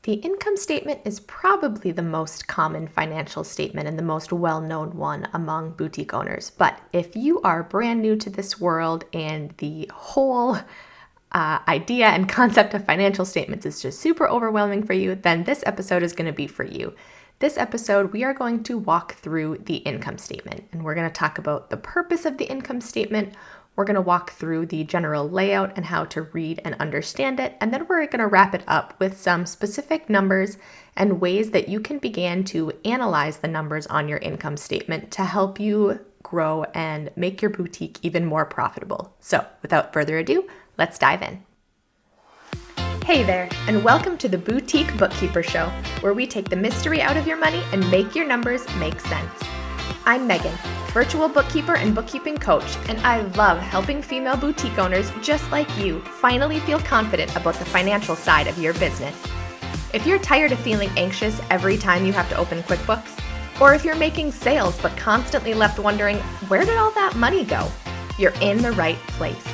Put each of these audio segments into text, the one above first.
The income statement is probably the most common financial statement and the most well-known one among boutique owners. But if you are brand new to this world and the whole idea and concept of financial statements is just super overwhelming for you, then this episode is going to be for you. This episode, we are going to walk through the income statement, and we're going to talk about the purpose of the income statement. We're going to walk through the general layout and how to read and understand it, and then we're going to wrap it up with some specific numbers and ways that you can begin to analyze the numbers on your income statement to help you grow and make your boutique even more profitable. So, without further ado, let's dive in. Hey there, and welcome to the Boutique Bookkeeper Show, where we take the mystery out of your money and make your numbers make sense. I'm Megan, virtual bookkeeper and bookkeeping coach, and I love helping female boutique owners just like you finally feel confident about the financial side of your business. If you're tired of feeling anxious every time you have to open QuickBooks, or if you're making sales but constantly left wondering, where did all that money go? You're in the right place.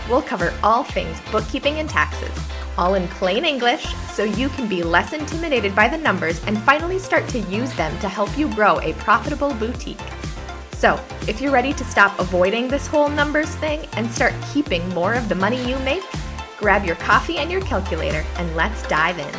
We'll cover all things bookkeeping and taxes, all in plain English, so you can be less intimidated by the numbers and finally start to use them to help you grow a profitable boutique. So, if you're ready to stop avoiding this whole numbers thing and start keeping more of the money you make, grab your coffee and your calculator and let's dive in.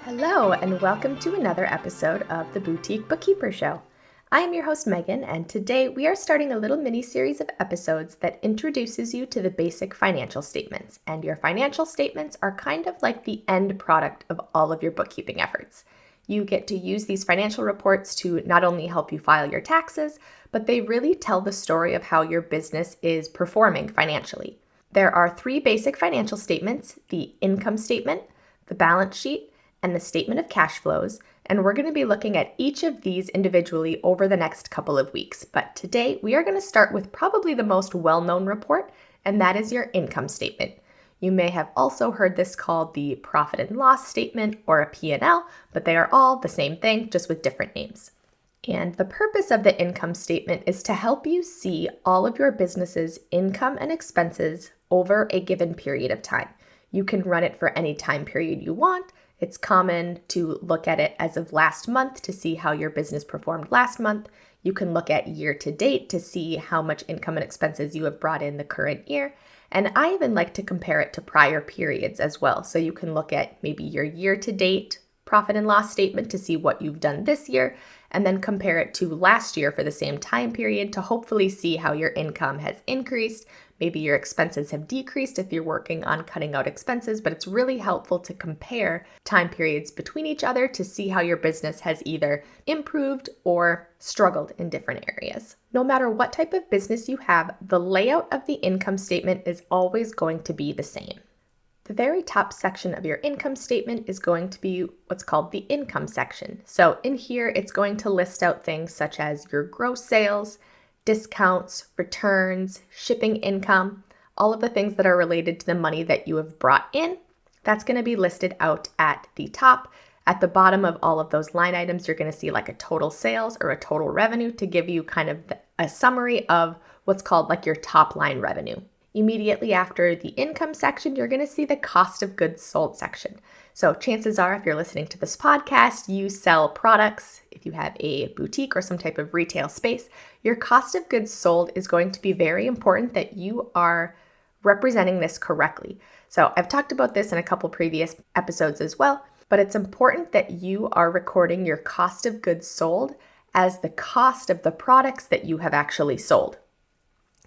Hello, and welcome to another episode of the Boutique Bookkeeper Show. I am your host, Megan, and today we are starting a little mini-series of episodes that introduces you to the basic financial statements. And your financial statements are kind of like the end product of all of your bookkeeping efforts. You get to use these financial reports to not only help you file your taxes, but they really tell the story of how your business is performing financially. There are three basic financial statements: the income statement, the balance sheet, and the statement of cash flows. And we're going to be looking at each of these individually over the next couple of weeks. But today we are going to start with probably the most well-known report, and that is your income statement. You may have also heard this called the profit and loss statement or a P&L, but they are all the same thing, just with different names. And the purpose of the income statement is to help you see all of your business's income and expenses over a given period of time. You can run it for any time period you want. It's common to look at it as of last month to see how your business performed last month. You can look at year to date to see how much income and expenses you have brought in the current year. And I even like to compare it to prior periods as well. So you can look at maybe your year to date profit and loss statement to see what you've done this year, and then compare it to last year for the same time period to hopefully see how your income has increased. Maybe your expenses have decreased if you're working on cutting out expenses, but it's really helpful to compare time periods between each other to see how your business has either improved or struggled in different areas. No matter what type of business you have, the layout of the income statement is always going to be the same. The very top section of your income statement is going to be what's called the income section. So in here, it's going to list out things such as your gross sales, discounts, returns, shipping income, all of the things that are related to the money that you have brought in. That's going to be listed out at the top. At the bottom of all of those line items, you're going to see like a total sales or a total revenue to give you kind of a summary of what's called like your top line revenue. Immediately after the income section, you're going to see the cost of goods sold section. So chances are, if you're listening to this podcast, you sell products. If you have a boutique or some type of retail space, your cost of goods sold is going to be very important that you are representing this correctly. So I've talked about this in a couple previous episodes as well, but it's important that you are recording your cost of goods sold as the cost of the products that you have actually sold.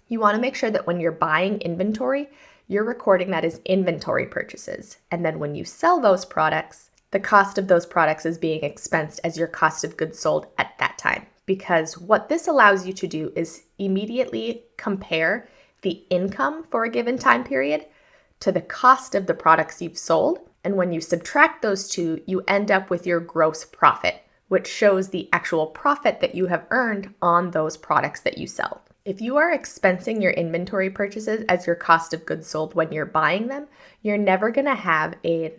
You want to make sure that when you're buying inventory, you're recording that as inventory purchases. And then when you sell those products, the cost of those products is being expensed as your cost of goods sold at that time. Because what this allows you to do is immediately compare the income for a given time period to the cost of the products you've sold. And when you subtract those two, you end up with your gross profit, which shows the actual profit that you have earned on those products that you sell. If you are expensing your inventory purchases as your cost of goods sold when you're buying them, you're never going to have a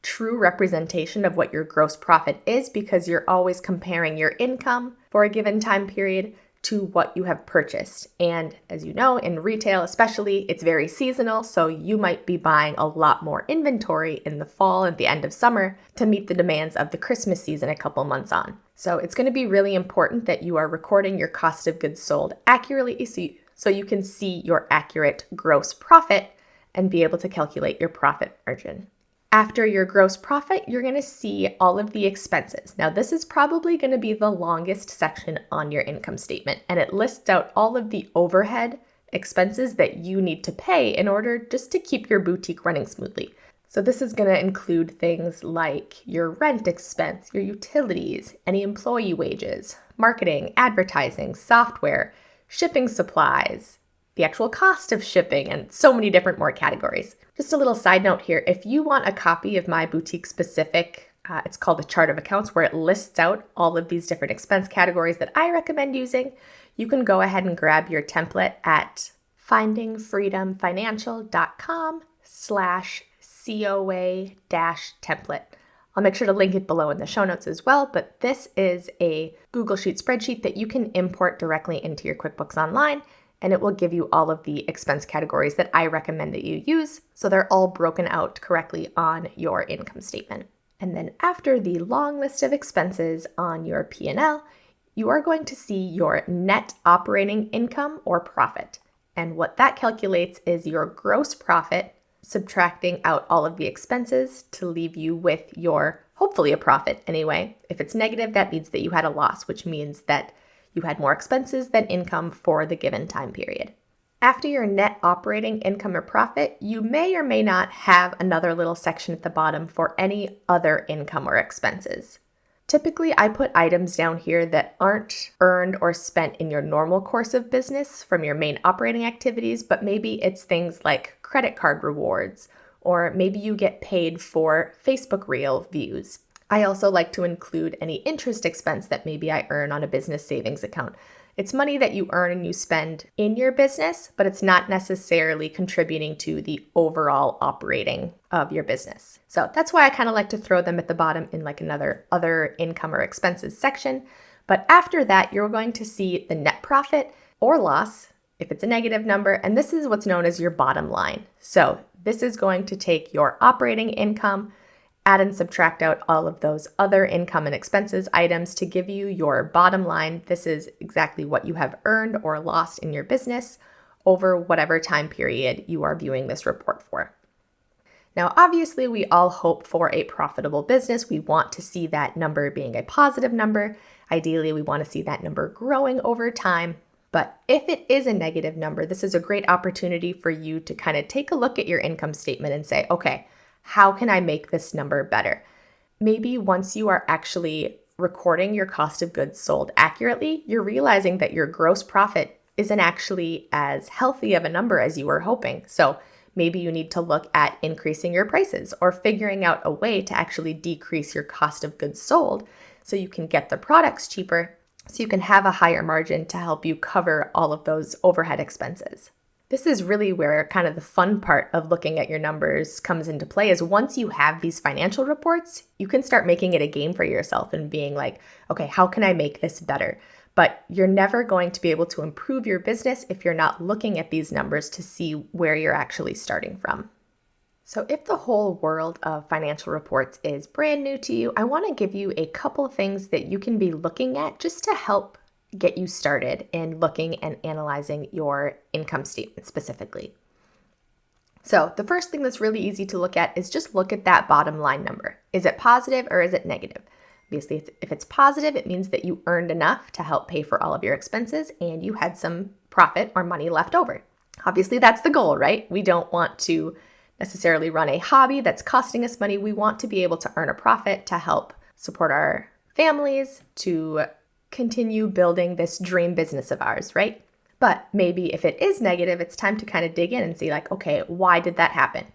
true representation of what your gross profit is because you're always comparing your income for a given time period to what you have purchased. And as you know, in retail especially, it's very seasonal, so you might be buying a lot more inventory in the fall and the end of summer to meet the demands of the Christmas season a couple months on. So it's going to be really important that you are recording your cost of goods sold accurately so you can see your accurate gross profit and be able to calculate your profit margin. After your gross profit, you're going to see all of the expenses. Now, this is probably going to be the longest section on your income statement, and it lists out all of the overhead expenses that you need to pay in order just to keep your boutique running smoothly. So this is going to include things like your rent expense, your utilities, any employee wages, marketing, advertising, software, shipping supplies, the actual cost of shipping, and so many different more categories. Just a little side note here, if you want a copy of my boutique specific, it's called the chart of accounts, where it lists out all of these different expense categories that I recommend using, you can go ahead and grab your template at findingfreedomfinancial.com/COA-template. I'll make sure to link it below in the show notes as well, but this is a Google Sheet spreadsheet that you can import directly into your QuickBooks Online, and it will give you all of the expense categories that I recommend that you use, so they're all broken out correctly on your income statement. And then after the long list of expenses on your P&L, you are going to see your net operating income or profit. And what that calculates is your gross profit, subtracting out all of the expenses to leave you with your, hopefully a profit anyway. If it's negative, that means that you had a loss, which means that you had more expenses than income for the given time period. After your net operating income or profit, you may or may not have another little section at the bottom for any other income or expenses. Typically, I put items down here that aren't earned or spent in your normal course of business from your main operating activities, but maybe it's things like credit card rewards, or maybe you get paid for Facebook Reel views. I also like to include any interest expense that maybe I earn on a business savings account. It's money that you earn and you spend in your business, but it's not necessarily contributing to the overall operating of your business. So that's why I kind of like to throw them at the bottom in like another other income or expenses section. But after that, you're going to see the net profit or loss if it's a negative number, and this is what's known as your bottom line. So this is going to take your operating income, add and subtract out all of those other income and expenses items to give you your bottom line. This is exactly what you have earned or lost in your business over whatever time period you are viewing this report for. Now, obviously, we all hope for a profitable business. We want to see that number being a positive number. Ideally, we want to see that number growing over time. But if it is a negative number, this is a great opportunity for you to kind of take a look at your income statement and say, okay, how can I make this number better? Maybe once you are actually recording your cost of goods sold accurately, you're realizing that your gross profit isn't actually as healthy of a number as you were hoping. So maybe you need to look at increasing your prices or figuring out a way to actually decrease your cost of goods sold so you can get the products cheaper, so you can have a higher margin to help you cover all of those overhead expenses. This is really where kind of the fun part of looking at your numbers comes into play, is once you have these financial reports, you can start making it a game for yourself and being like, okay, how can I make this better? But you're never going to be able to improve your business if you're not looking at these numbers to see where you're actually starting from. So if the whole world of financial reports is brand new to you, I want to give you a couple of things that you can be looking at just to help get you started in looking and analyzing your income statement specifically. So the first thing that's really easy to look at is just look at that bottom line number. Is it positive or is it negative? Obviously, if it's positive, it means that you earned enough to help pay for all of your expenses and you had some profit or money left over. Obviously, that's the goal, right? We don't want to necessarily run a hobby that's costing us money. We want to be able to earn a profit to help support our families, to continue building this dream business of ours, right? But maybe if it is negative, it's time to kind of dig in and see like, okay, why did that happen?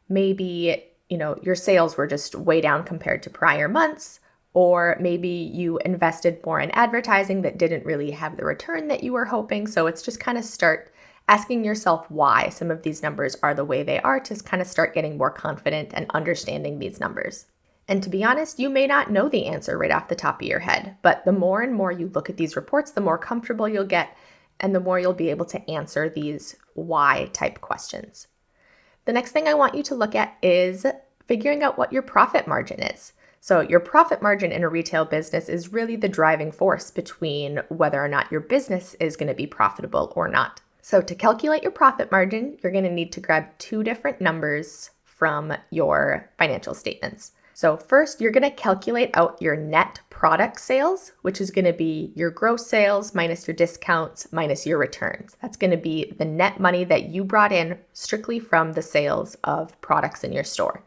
Maybe, your sales were just way down compared to prior months, or maybe you invested more in advertising that didn't really have the return that you were hoping. So it's just kind of start asking yourself why some of these numbers are the way they are to kind of start getting more confident and understanding these numbers. And to be honest, you may not know the answer right off the top of your head, but the more and more you look at these reports, the more comfortable you'll get and the more you'll be able to answer these why type questions. The next thing I want you to look at is figuring out what your profit margin is. So your profit margin in a retail business is really the driving force between whether or not your business is going to be profitable or not. So to calculate your profit margin, you're going to need to grab two different numbers from your financial statements. So first, you're going to calculate out your net product sales, which is going to be your gross sales minus your discounts minus your returns. That's going to be the net money that you brought in strictly from the sales of products in your store.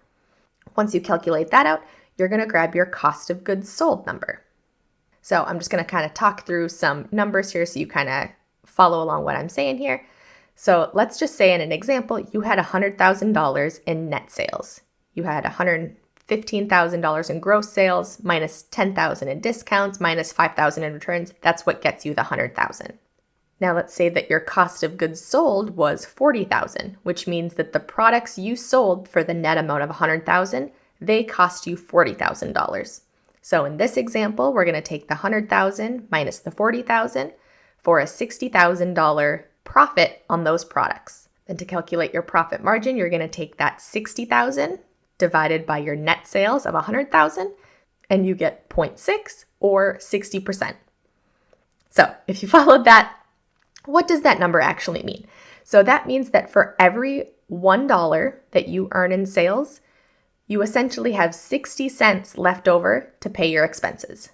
Once you calculate that out, you're going to grab your cost of goods sold number. So I'm just going to kind of talk through some numbers here so you kind of follow along what I'm saying here. So let's just say in an example, you had $100,000 in net sales. You had $115,000 in gross sales minus $10,000 in discounts minus $5,000 in returns. That's what gets you the $100,000. Now let's say that your cost of goods sold was $40,000, which means that the products you sold for the net amount of $100,000, they cost you $40,000. So in this example, we're going to take the $100,000 minus the $40,000 for a $60,000 profit on those products. Then to calculate your profit margin, you're going to take that $60,000 divided by your net sales of $100,000, and you get 0.6 or 60%. So if you followed that, what does that number actually mean? So that means that for every $1 that you earn in sales, you essentially have 60 cents left over to pay your expenses.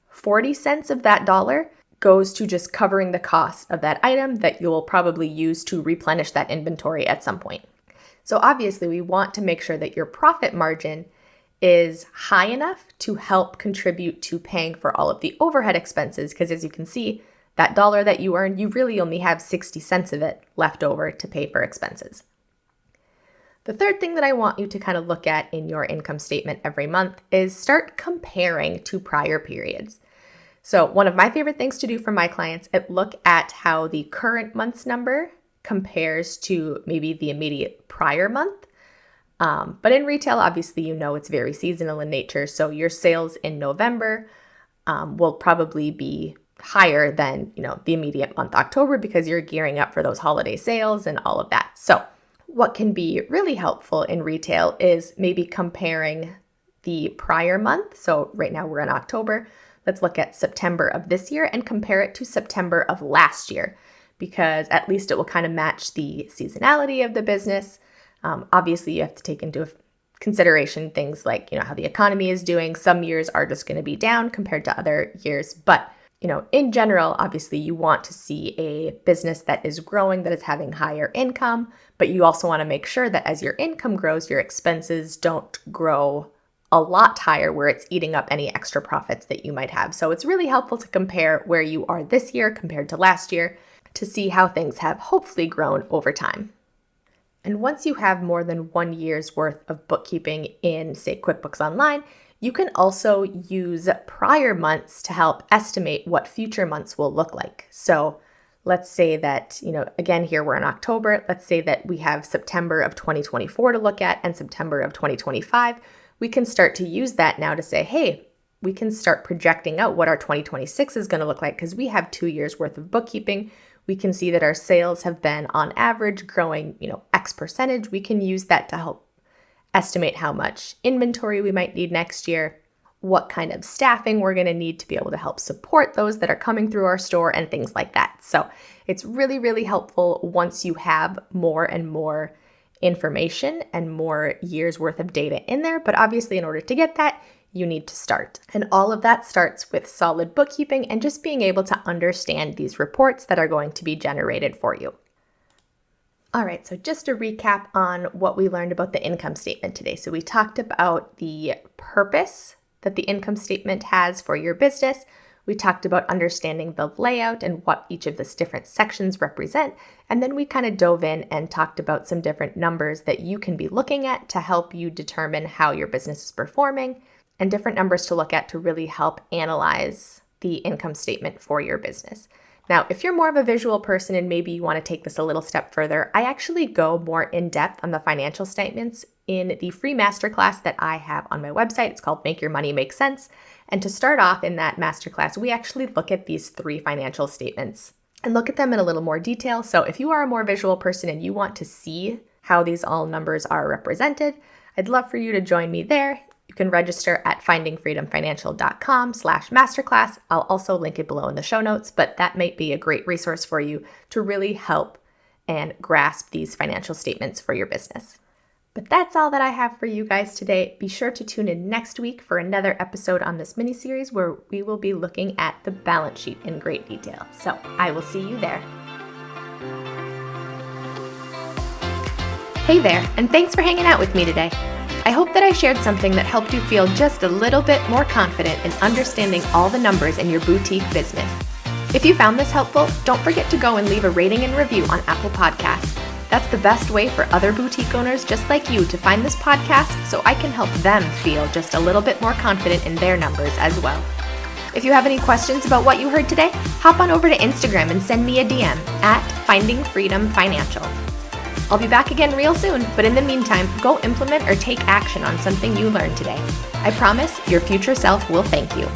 40 cents of that dollar goes to just covering the cost of that item that you'll probably use to replenish that inventory at some point. So obviously we want to make sure that your profit margin is high enough to help contribute to paying for all of the overhead expenses, because as you can see, that dollar that you earn, you really only have 60 cents of it left over to pay for expenses. The third thing that I want you to kind of look at in your income statement every month is start comparing to prior periods. So one of my favorite things to do for my clients is look at how the current month's number compares to maybe the immediate prior month. But in retail, obviously, it's very seasonal in nature. So your sales in November will probably be higher than, the immediate month October, because you're gearing up for those holiday sales and all of that. So what can be really helpful in retail is maybe comparing the prior month. So right now we're in October. Let's look at September of this year and compare it to September of last year, because at least it will kind of match the seasonality of the business. Obviously, you have to take into consideration things like, how the economy is doing. Some years are just going to be down compared to other years. But, in general, obviously, you want to see a business that is growing, that is having higher income. But you also want to make sure that as your income grows, your expenses don't grow a lot higher where it's eating up any extra profits that you might have. So it's really helpful to compare where you are this year compared to last year to see how things have hopefully grown over time. And once you have more than 1 year's worth of bookkeeping in, say, QuickBooks Online, you can also use prior months to help estimate what future months will look like. So let's say that, again, here we're in October. Let's say that we have September of 2024 to look at and September of 2025. We can start to use that now to say, hey, we can start projecting out what our 2026 is going to look like, because we have 2 years worth of bookkeeping. We can see that our sales have been on average growing, X percentage. We can use that to help estimate how much inventory we might need next year, what kind of staffing we're going to need to be able to help support those that are coming through our store and things like that. So it's really, really helpful once you have more and more information and more years worth of data in there. But obviously, in order to get that, you need to start. And all of that starts with solid bookkeeping and just being able to understand these reports that are going to be generated for you. All right, so just a recap on what we learned about the income statement today. So we talked about the purpose that the income statement has for your business. We talked about understanding the layout and what each of the different sections represent. And then we kind of dove in and talked about some different numbers that you can be looking at to help you determine how your business is performing, and different numbers to look at to really help analyze the income statement for your business. Now, if you're more of a visual person and maybe you want to take this a little step further, I actually go more in depth on the financial statements in the free masterclass that I have on my website. It's called Make Your Money Make Sense. And to start off in that masterclass, we actually look at these 3 financial statements and look at them in a little more detail. So if you are a more visual person and you want to see how these all numbers are represented, I'd love for you to join me there. You can register at findingfreedomfinancial.com/masterclass. I'll also link it below in the show notes, but that might be a great resource for you to really help and grasp these financial statements for your business. But that's all that I have for you guys today. Be sure to tune in next week for another episode on this mini-series where we will be looking at the balance sheet in great detail. So I will see you there. Hey there, and thanks for hanging out with me today. I hope that I shared something that helped you feel just a little bit more confident in understanding all the numbers in your boutique business. If you found this helpful, don't forget to go and leave a rating and review on Apple Podcasts. That's the best way for other boutique owners just like you to find this podcast so I can help them feel just a little bit more confident in their numbers as well. If you have any questions about what you heard today, hop on over to Instagram and send me a DM at Finding Freedom Financial. I'll be back again real soon, but in the meantime, go implement or take action on something you learned today. I promise your future self will thank you.